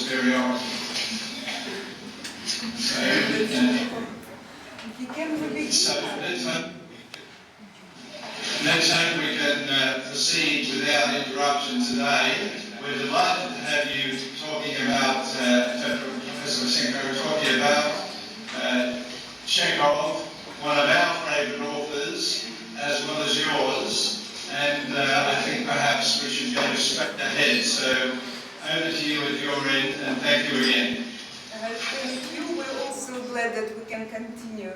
superiority. So let's hope we can proceed without interruption today. We're delighted to have you talking about, Professor Vaschenko, talking about Chekhov, one of our favourite authors, as well as yours. And I think perhaps we should go straight ahead. So over to you at your end, and thank you again. Thank you. We're also glad that we can continue.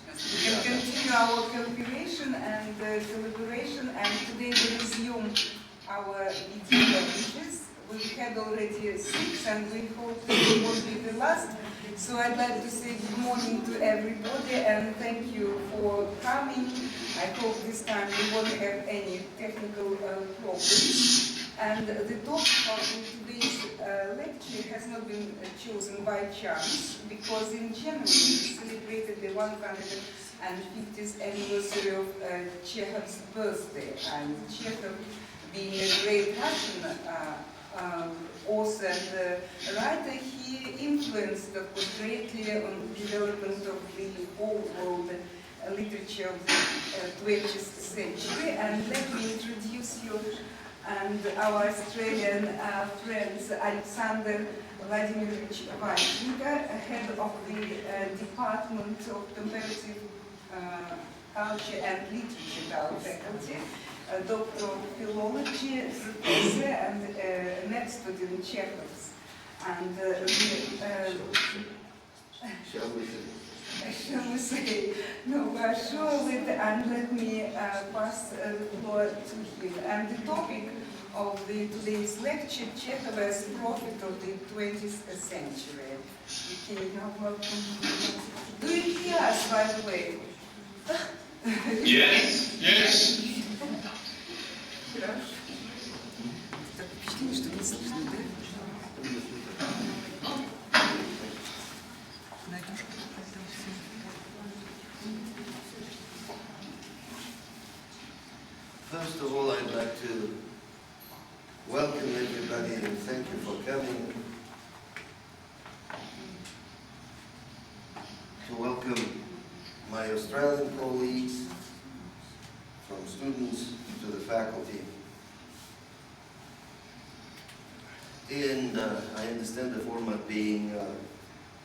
We can continue our cooperation and collaboration, and today we resume our video languages. We've had already 6, and we hope that it won't be the last. So I'd like to say good morning to everybody, and thank you for coming. I hope this time we won't have any technical problems. And the topic of today's lecture has not been chosen by chance, because in January we celebrated the 150th anniversary of Chekhov's birthday. And Chekhov, being a great Russian author and writer, he influenced, of course, greatly on the development of the whole world literature of the 20th century. And let me introduce you and our Australian friends, Alexander Vladimirovich Vaschenko, head of the Department of Comparative Culture and Literature at our faculty, Doctor of Philology, professor, and an expert in Chekhov's. And shall we say, no, we're sure with, and let me pass the floor to him. And the topic of today's lecture, Chekhov as prophet of the 20th century. Okay, now welcome. Do you hear us, by the way? Yes, yes. First of all, I'd like to welcome everybody and thank you for coming. To welcome my Australian colleagues, from students to the faculty. And I understand the format being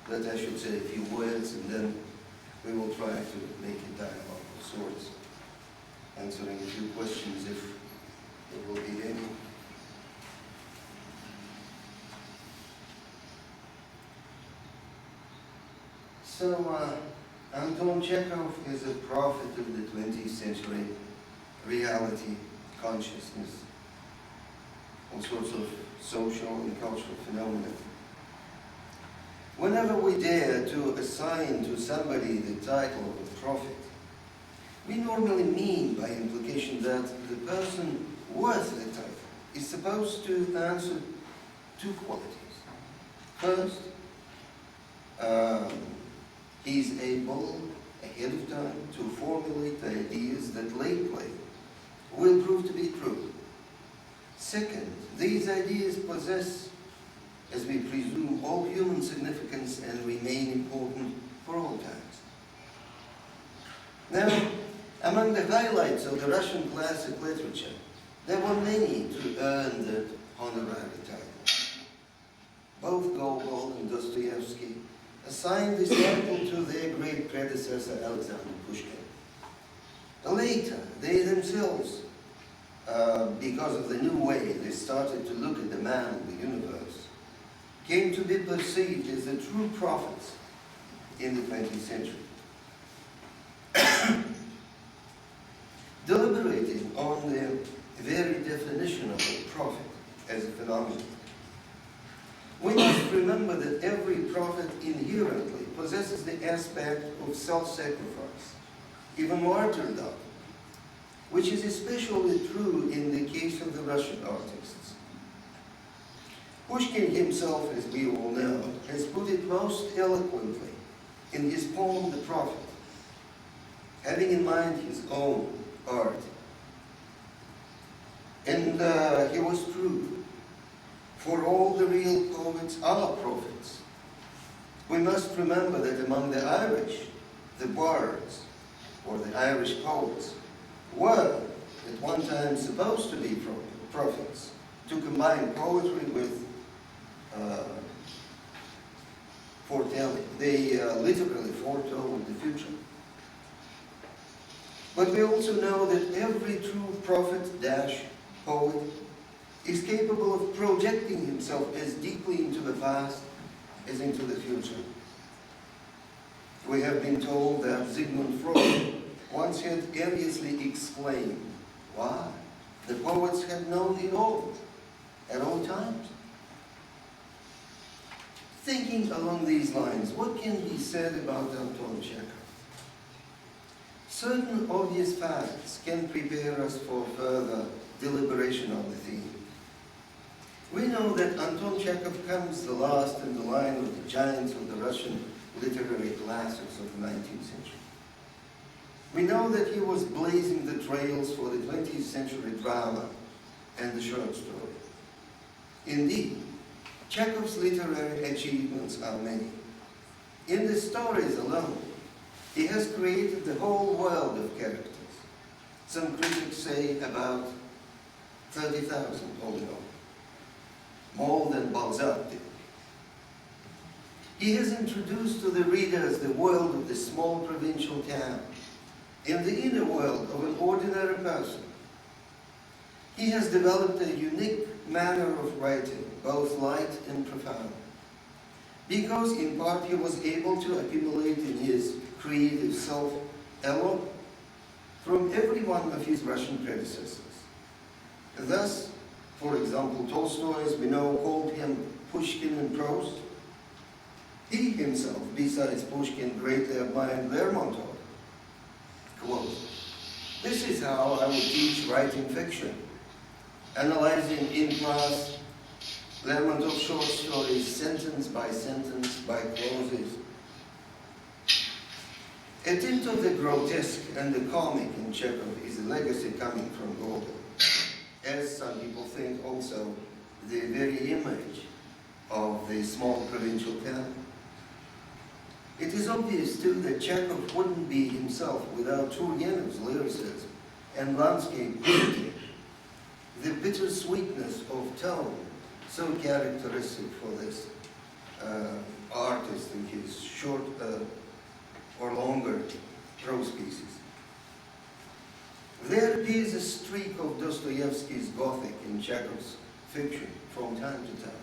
that I should say a few words, and then we will try to make a dialogue of sorts, answering a few questions if there will be any. So, Anton Chekhov is a prophet of the 20th century reality, consciousness, all sorts of social and cultural phenomena. Whenever we dare to assign to somebody the title of a prophet, we normally mean by implication that the person worth the title is supposed to answer two qualities. First, he is able, ahead of time, to formulate ideas that lately will prove to be true. Second, these ideas possess, as we presume, all human significance and remain important for all times. Now, among the highlights of the Russian classic literature, there were many to earn that honorary title. Both Gogol and Dostoevsky assigned this title to their great predecessor, Alexander Pushkin. Later, they themselves, because of the new way they started to look at the man of the universe, came to be perceived as the true prophets in the 20th century. Deliberating on the very definition of a prophet as a phenomenon, we must remember that every prophet inherently possesses the aspect of self-sacrifice, even martyrdom, which is especially true in the case of the Russian artists. Pushkin himself, as we all know, has put it most eloquently in his poem, The Prophet, having in mind his own art. And he was true. for all the real poets are prophets. We must remember that among the Irish, the bards, or the Irish poets, were at one time supposed to be prophets, to combine poetry with foretelling. They literally foretold the future. But we also know that every true prophet-poet is capable of projecting himself as deeply into the past as into the future. We have been told that Sigmund Freud once had erroneously exclaimed, "Why? The poets had known it all, at all times." Thinking along these lines, what can be said about Anton Chekhov? Certain obvious facts can prepare us for further deliberation on the theme. We know that Anton Chekhov comes the last in the line of the giants of the Russian literary classics of the 19th century. We know that he was blazing the trails for the 20th century drama and the short story. Indeed, Chekhov's literary achievements are many. In the stories alone, he has created the whole world of characters. Some critics say about 30,000 all in all, more than Balzac did. He has introduced to the readers the world of the small provincial town, in the inner world of an ordinary person. He has developed a unique manner of writing, both light and profound, because in part he was able to accumulate in his creative self a lot from every one of his Russian predecessors. Thus, for example, Tolstoy, as we know, called him Pushkin in prose. He himself, besides Pushkin, greatly admired Lermontov. Quote, "This is how I would teach writing fiction, analyzing in class Lermontov's short stories sentence by clauses. A tint of the grotesque and the comic in Chekhov is a legacy coming from Gogol, as some people think also the very image of the small provincial town. It is obvious too that Chekhov wouldn't be himself without Turgenev's lyricism and landscape beauty, the bittersweetness of tone so characteristic for this artist in his short or longer prose pieces. There appears a streak of Dostoevsky's Gothic in Chekhov's fiction from time to time.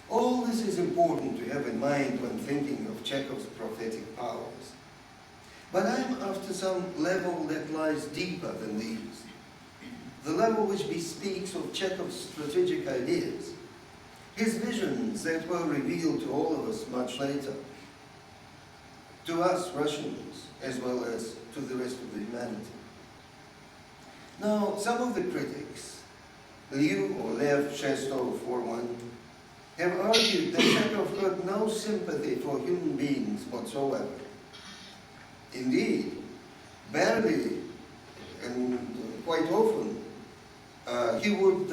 All this is important to have in mind when thinking of Chekhov's prophetic powers. But I'm after some level that lies deeper than these. The level which bespeaks of Chekhov's strategic ideas, his visions that were revealed to all of us much later, to us Russians as well as to the rest of the humanity. Now, some of the critics, Liu or Lev Shestov for one, have argued that Chekhov had no sympathy for human beings whatsoever. Indeed, barely and quite often, he would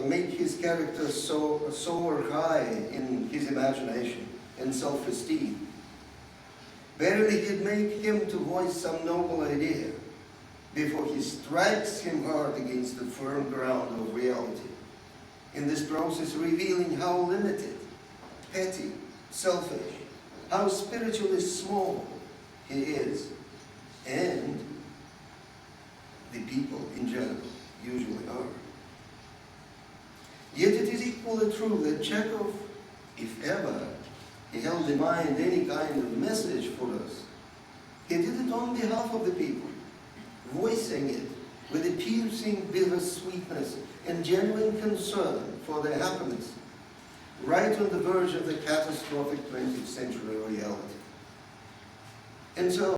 make his characters soar high in his imagination and self-esteem. Barely he'd make him to voice some noble idea before he strikes him hard against the firm ground of reality, in this process revealing how limited, petty, selfish, how spiritually small he is, and the people in general usually are. Yet it is equally true that Chekhov, if ever he held in mind any kind of message for us, he did it on behalf of the people, voicing it with a piercing bittersweetness and genuine concern for their happiness, right on the verge of the catastrophic 20th century reality. And so